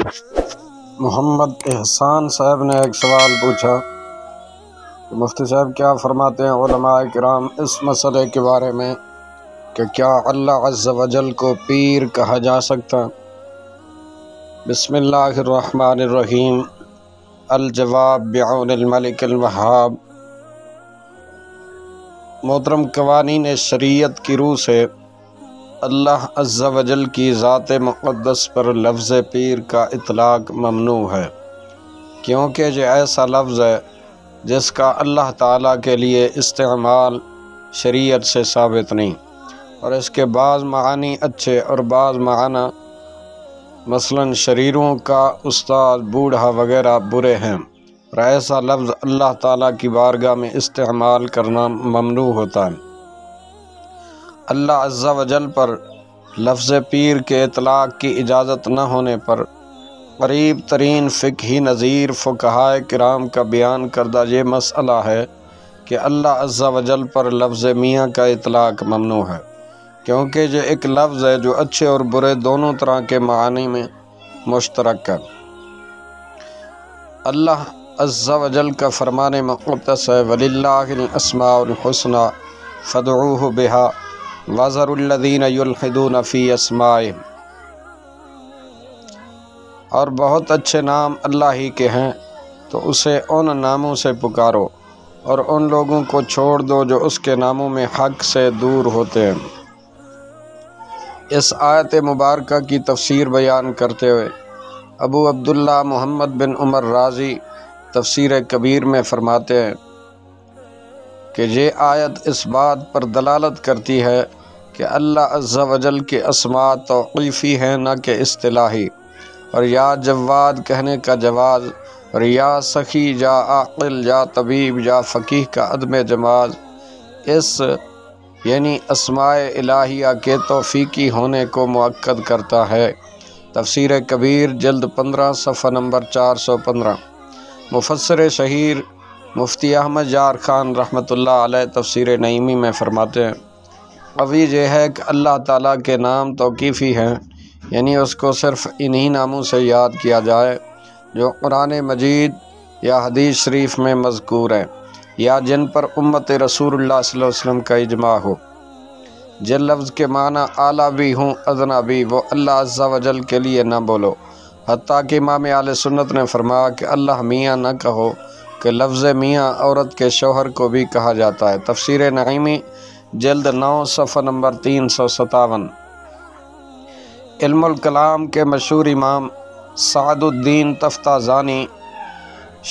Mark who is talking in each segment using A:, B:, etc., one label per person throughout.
A: محمد احسان صاحب نے ایک سوال پوچھا کہ مفتی صاحب کیا فرماتے ہیں علماء کرام اس مسئلے کے بارے میں کہ کیا اللہ عز و جل کو پیر کہا جا سکتا؟ بسم اللہ الرحمن الرحیم۔ الجواب بعون الملک الوہاب۔ محترم قوانین شریعت کی روح سے اللہ عز و جل کی ذات مقدس پر لفظ پیر کا اطلاق ممنوع ہے، کیونکہ یہ ایسا لفظ ہے جس کا اللہ تعالیٰ کے لیے استعمال شریعت سے ثابت نہیں، اور اس کے بعض معانی اچھے اور بعض معنی مثلاً شریروں کا استاد، بوڑھا وغیرہ برے ہیں، اور ایسا لفظ اللہ تعالیٰ کی بارگاہ میں استعمال کرنا ممنوع ہوتا ہے۔ اللہ عز و جل پر لفظ پیر کے اطلاق کی اجازت نہ ہونے پر قریب ترین فقہی نظیر فقہائے کرام کا بیان کردہ یہ مسئلہ ہے کہ اللہ عز و جل پر لفظ میاں کا اطلاق ممنوع ہے، کیونکہ یہ ایک لفظ ہے جو اچھے اور برے دونوں طرح کے معانی میں مشترک ہے۔ اللہ عز و جل کا فرمان مقدس ہے وَلِلَّهِ الْأَسْمَاءُ الْحُسْنَى فَادْعُوهُ بِهَا وَذَرُوا الَّذِينَ يُلْحِدُونَ فِي أَسْمَائِهِ، اور بہت اچھے نام اللہ ہی کے ہیں تو اسے ان ناموں سے پکارو، اور ان لوگوں کو چھوڑ دو جو اس کے ناموں میں حق سے دور ہوتے ہیں۔ اس آیت مبارکہ کی تفسیر بیان کرتے ہوئے ابو عبداللہ محمد بن عمر رازی تفسیر کبیر میں فرماتے ہیں کہ یہ آیت اس بات پر دلالت کرتی ہے کہ اللہ عز و جل کے اسماء توقیفی ہیں نہ کہ اصطلاحی، اور یا جواد کہنے کا جواز، اور یا سخی، یا عاقل، یا طبیب، یا فقیہ کا عدم جواز اس یعنی اسماء الہیہ کے توفیقی ہونے کو مؤکد کرتا ہے۔ تفسیر کبیر جلد 15 صفحہ نمبر 415۔ مفسر شہیر مفتی احمد یار خان رحمۃ اللہ علیہ تفسیر نعیمی میں فرماتے ہیں قوی یہ ہے کہ اللہ تعالیٰ کے نام توقیفی ہیں، یعنی اس کو صرف انہی ناموں سے یاد کیا جائے جو قرآن مجید یا حدیث شریف میں مذکور ہیں، یا جن پر امت رسول اللہ صلی اللہ علیہ وسلم کا اجماع ہو۔ جن لفظ کے معنی اعلیٰ بھی ہوں ادنیٰ بھی، وہ اللہ عز و جل کے لیے نہ بولو، حتیٰ کہ امام اہل سنت نے فرمایا کہ اللہ میاں نہ کہو، کہ لفظ میاں عورت کے شوہر کو بھی کہا جاتا ہے۔ تفسیر نعیمی جلد 9 صفحہ نمبر 357۔ علم الکلام کے مشہور امام سعد الدین تفتازانی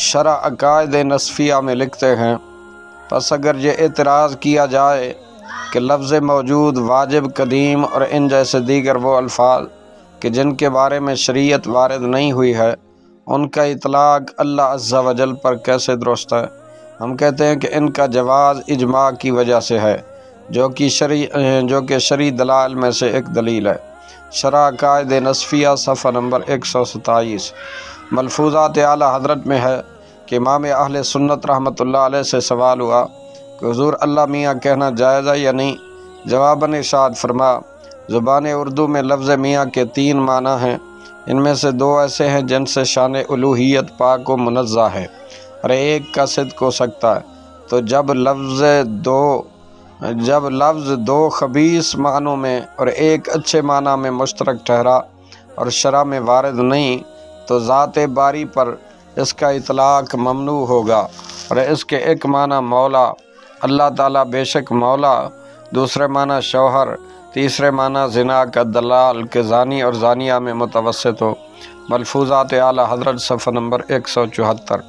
A: شرح عقائد نصفیہ میں لکھتے ہیں پس اگر یہ اعتراض کیا جائے کہ لفظ موجود، واجب، قدیم اور ان جیسے دیگر وہ الفاظ کہ جن کے بارے میں شریعت وارد نہیں ہوئی ہے، ان کا اطلاق اللہ عز و جل پر کیسے درست ہے؟ ہم کہتے ہیں کہ ان کا جواز اجماع کی وجہ سے ہے، جو کہ شرعی دلائل میں سے ایک دلیل ہے۔ شرح عقائد نصفیہ صفحہ نمبر 127۔ ملفوظات اعلیٰ حضرت میں ہے کہ امام اہل سنت رحمۃ اللہ علیہ سے سوال ہوا کہ حضور اللہ میاں کہنا جائز ہے یا نہیں؟ جواباً ارشاد فرما زبان اردو میں لفظ میاں کے 3 معنی ہیں، ان میں سے 2 ایسے ہیں جن سے شان الوہیت پاک و منزہ ہے، اور ایک کا صدق ہو سکتا ہے۔ تو جب لفظ 2 خبیث معنوں میں اور ایک اچھے معنی میں مشترک ٹھہرا اور شرع میں وارد نہیں، تو ذات باری پر اس کا اطلاق ممنوع ہوگا، اور اس کے ایک معنی مولا، اللہ تعالیٰ بے شک مولا، دوسرے معنی شوہر، تیسرے معنی زنا کا دلال کہ زانی اور زانیہ میں متوسط ہو۔ ملفوظات اعلیٰ حضرت صفحہ نمبر 174۔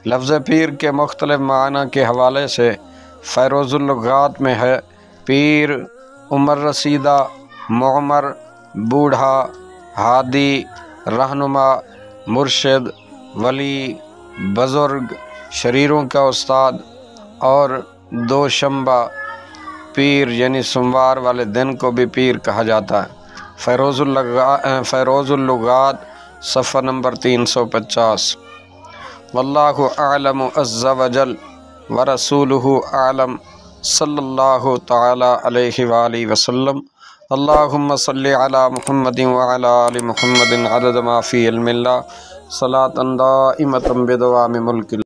A: لفظ پیر کے مختلف معنی کے حوالے سے فیروز اللغات میں ہے پیر، عمر رسیدہ، معمر، بوڑھا، ہادی، رہنما، مرشد، ولی، بزرگ، شریروں کا استاد، اور دوشنبہ پیر یعنی سوموار والے دن کو بھی پیر کہا جاتا ہے۔ فیروز اللغات صفحہ نمبر 350۔ واللہ اعلم عز وجل ورسولہ اعلم صلی اللہ تعالی علیہ وآلہ وسلم۔ اللہم صلی علی محمد وعلی آل محمد عدد ما فی علم اللہ صلاۃ دائمۃ بدوام ملک اللہ۔